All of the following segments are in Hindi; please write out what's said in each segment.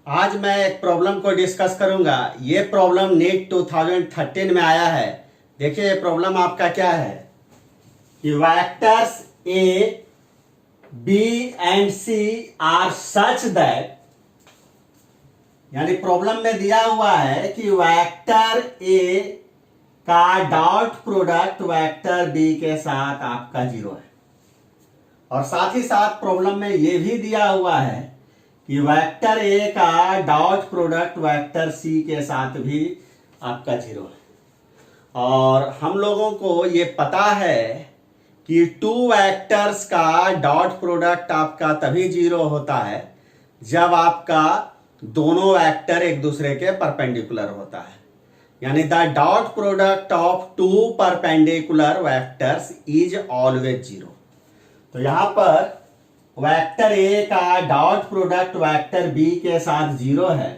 आज मैं एक प्रॉब्लम को डिस्कस करूंगा। ये प्रॉब्लम नीट 2013 में आया है। देखिए ये प्रॉब्लम आपका क्या है कि vectors A B and C are such that, यानी प्रॉब्लम में दिया हुआ है कि वेक्टर ए का डॉट प्रोडक्ट वेक्टर बी के साथ आपका 0 है, और साथ ही साथ प्रॉब्लम में यह भी दिया हुआ है कि वेक्टर ए का डॉट प्रोडक्ट वेक्टर सी के साथ भी आपका 0 है। और हम लोगों को ये पता है कि टू वेक्टर्स का डॉट प्रोडक्ट आपका तभी 0 होता है जब आपका दोनों वेक्टर एक दूसरे के परपेंडिकुलर होता है, यानी the dot product of two perpendicular vectors is always 0। तो यहां पर वेक्टर ए का डॉट प्रोडक्ट वेक्टर बी के साथ 0 है,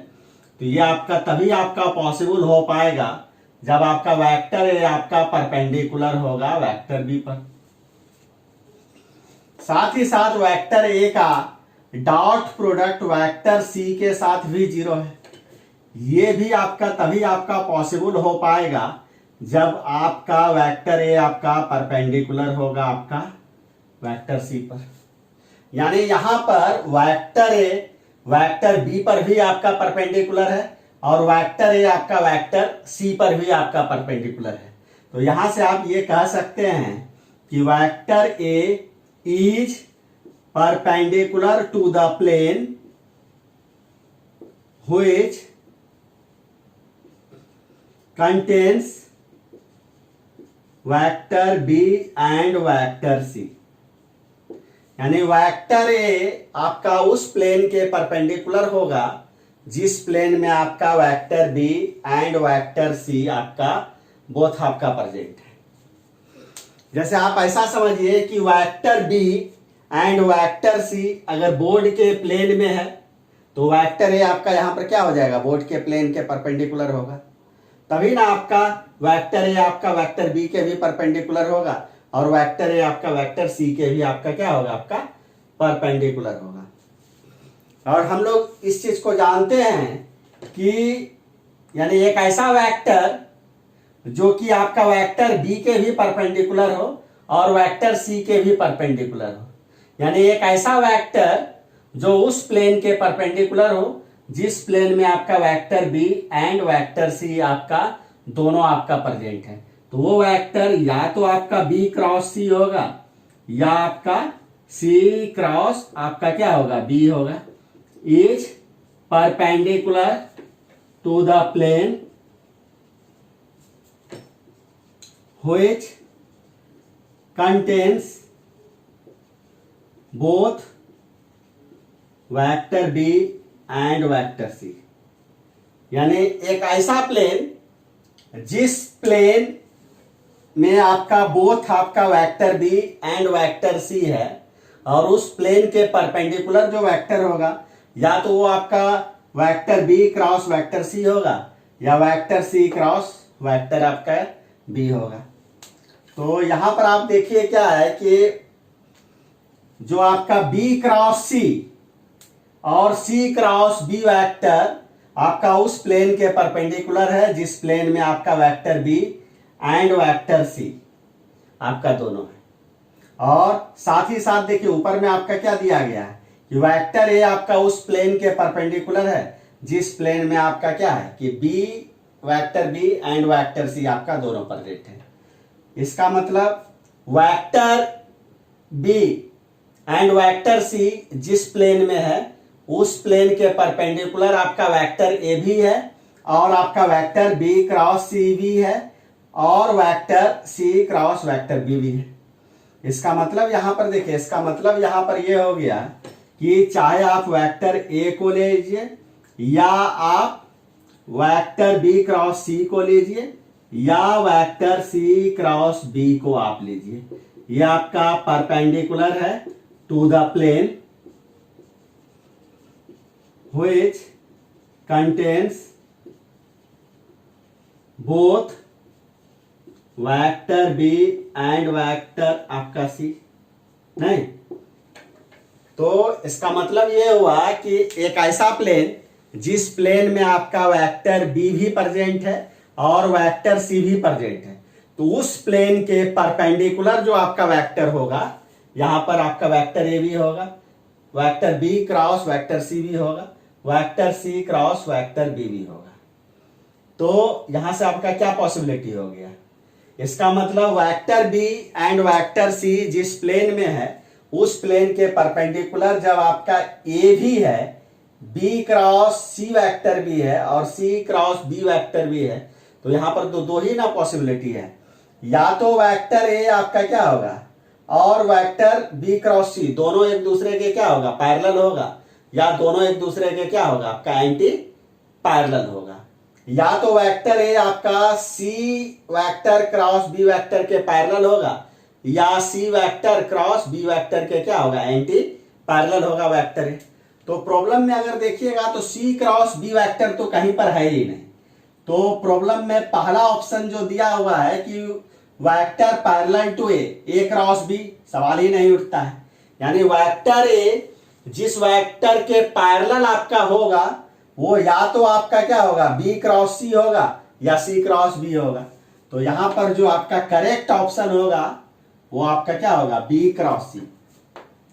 तो ये आपका तभी आपका पॉसिबल हो पाएगा जब आपका वेक्टर ए आपका परपेंडिकुलर होगा वेक्टर बी पर। साथ ही साथ वेक्टर ए का डॉट प्रोडक्ट वेक्टर सी के साथ भी 0 है। ये भी आपका तभी आपका पॉसिबल हो पाएगा जब आपका वेक्टर ए आपका परपेंडिकुलर होगा आपका वेक्टर सी पर। यानी यहां पर वेक्टर ए वेक्टर बी पर भी आपका परपेंडिकुलर है और वेक्टर ए आपका वेक्टर सी पर भी आपका परपेंडिकुलर है। तो यहां से आप ये कह सकते हैं कि vector A is perpendicular to the plane which contains vector B and vector C. यानी वेक्टर ए आपका उस प्लेन के परपेंडिकुलर होगा जिस प्लेन में आपका vector B and vector C आपका बोथ आपका प्रेजेंट है। जैसे आप ऐसा समझिए कि vector B and vector C अगर बोर्ड के प्लेन में है तो वेक्टर ए आपका यहां पर क्या हो जाएगा, बोर्ड के प्लेन के परपेंडिकुलर होगा, तभी ना आपका वेक्टर ए आपका वेक्टर बी के भी परपेंडिकुलर होगा और वेक्टर ए आपका वेक्टर सी के भी आपका क्या होगा, आपका परपेंडिकुलर होगा। और हम लोग इस चीज को जानते हैं कि यानी एक ऐसा वेक्टर जो कि आपका वेक्टर बी के भी परपेंडिकुलर हो और वेक्टर सी के भी परपेंडिकुलर हो, यानी एक ऐसा वेक्टर जो उस प्लेन के परपेंडिकुलर हो जिस प्लेन में आपका vector B and vector C आपका दोनों आपका प्रेजेंट है। तो वो वेक्टर या तो आपका बी क्रॉस सी होगा या आपका सी क्रॉस आपका क्या होगा, बी होगा। Is perpendicular to the plane which contains both vector b and vector c। यानी एक ऐसा प्लेन जिस प्लेन में आपका बोथ आपका vector B and vector C है और उस प्लेन के परपेंडिकुलर जो वेक्टर होगा या तो वो आपका vector B cross vector C होगा या वेक्टर सी क्रॉस वेक्टर आपका बी होगा। तो यहां पर आप देखिए क्या है कि जो आपका बी क्रॉस सी और सी क्रॉस बी वेक्टर आपका उस प्लेन के परपेंडिकुलर है जिस प्लेन में आपका vector B and vector C आपका दोनों है। और साथ ही साथ देखिए ऊपर में आपका क्या दिया गया है कि वेक्टर ए आपका उस प्लेन के परपेंडिकुलर है जिस प्लेन में आपका क्या है कि B vector B and vector C आपका दोनों प्रेजेंट है। इसका मतलब vector B and vector C जिस प्लेन में है उस प्लेन के परपेंडिकुलर आपका वेक्टर ए भी है और आपका वेक्टर बी क्रॉस सी भी है और vector C cross vector B भी है। इसका मतलब यहां पर देखिए, इसका मतलब यहां पर यह हो गया कि चाहे आप वेक्टर ए को ले लीजिए या आप वेक्टर बी क्रॉस सी को लीजिए या वेक्टर सी क्रॉस बी को आप लीजिए, ये आपका परपेंडिकुलर है to the plane which contains both vector B and vector आपका सी। नहीं, तो इसका मतलब ये हुआ कि एक ऐसा प्लेन जिस प्लेन में आपका वेक्टर बी भी प्रेजेंट है और वेक्टर सी भी प्रेजेंट है, तो उस प्लेन के परपेंडिकुलर जो आपका वेक्टर होगा, यहां पर आपका वेक्टर ए भी होगा, vector B cross vector C भी होगा, vector C cross vector B भी होगा। तो यहां से आपका क्या पॉसिबिलिटी हो गया, इसका मतलब vector B and vector C जिस प्लेन में है उस प्लेन के परपेंडिकुलर जब आपका ए भी है, बी क्रॉस सी वेक्टर भी है और सी क्रॉस बी वेक्टर भी है, तो यहां पर दो ही ना पॉसिबिलिटी है, या तो वेक्टर ए आपका क्या होगा और वेक्टर बी क्रॉस सी दोनों एक दूसरे के क्या होगा, पैरेलल होगा, या दोनों एक दूसरे के क्या होगा, आपका एंटी पैरेलल होगा, या तो वेक्टर ए आपका C vector cross B vector के पैरेलल होगा, या C vector cross B vector के क्या होगा, एंटी पैरेलल होगा वेक्टर ए। तो प्रॉब्लम में अगर देखिएगा तो सी क्रॉस बी वेक्टर तो कहीं पर है ही नहीं, तो प्रॉब्लम में पहला ऑप्शन जो दिया हुआ है कि vector parallel to A cross B, सवाल ही नहीं उठता है। यानी वेक्टर ए जिस वेक्टर के पैरेलल आपका होगा वो या तो आपका क्या होगा, बी क्रॉस सी होगा या सी क्रॉस बी होगा। तो यहां पर जो आपका करेक्ट ऑप्शन होगा वो आपका क्या होगा, बी क्रॉस सी।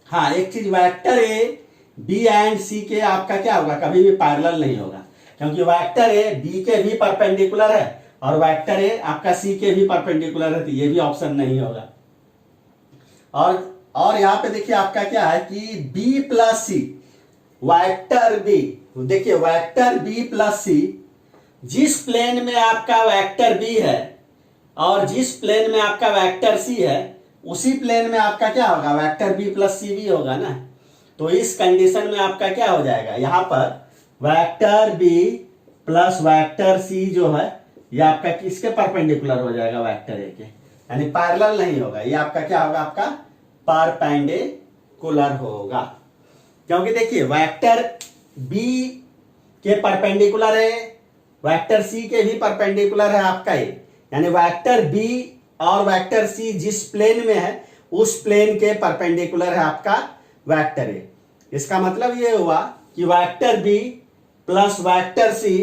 हाँ, एक चीज, वेक्टर ए बी एंड सी के आपका क्या होगा, कभी भी पैरेलल नहीं होगा, क्योंकि वेक्टर ए बी के भी परपेंडिकुलर है और वेक्टर ए आपका सी के भी परपेंडिकुलर है, तो ये भी ऑप्शन नहीं होगा। और यहां पे देखिए आपका क्या है कि बी प्लस सी, वेक्टर बी, देखिए वेक्टर बी प्लस सी जिस प्लेन में आपका वेक्टर बी है और जिस प्लेन में आपका वेक्टर सी है उसी प्लेन में आपका क्या होगा, वेक्टर बी प्लस सी भी होगा ना। तो इस कंडीशन में आपका क्या हो जाएगा, यहां पर vector B plus vector C जो है ये आपका किसके परपेंडिकुलर हो जाएगा, वेक्टर ए के, यानी पैरेलल नहीं होगा, ये आपका क्या होगा, आपका परपेंडिकुलर होगा। क्योंकि देखिए वेक्टर बी के परपेंडिकुलर है, वेक्टर सी के भी परपेंडिकुलर है आपका ए, यानी वेक्टर बी और वेक्टर सी जिस प्लेन में है उस प्लेन के परपेंडिकुलर है आपका वेक्टर ए। इसका मतलब ये हुआ कि vector B plus vector C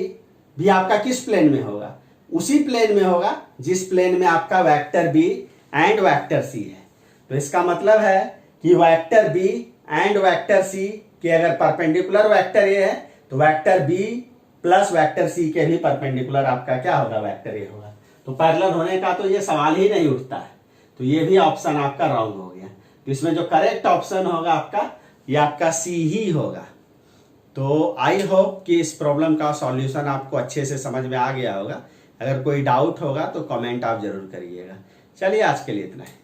भी आपका किस प्लेन में होगा, उसी प्लेन में होगा जिस प्लेन में आपका vector B and vector C है। तो इसका मतलब है कि vector B and vector C के अगर परपेंडिकुलर वेक्टर ए है तो vector B plus vector C के भी परपेंडिकुलर आपका क्या होगा, वेक्टर ए होगा। तो पैरेलल होने का तो ये सवाल ही नहीं उठता है, तो ये भी ऑप्शन आपका रॉन्ग हो गया। तो इसमें जो करेक्ट ऑप्शन होगा आपका, ये आपका सी ही होगा। तो आई होप कि इस प्रॉब्लम का सॉल्यूशन आपको अच्छे से समझ में आ गया होगा। अगर कोई डाउट होगा तो कमेंट आप जरूर करिएगा। चलिए आज के लिए इतना है।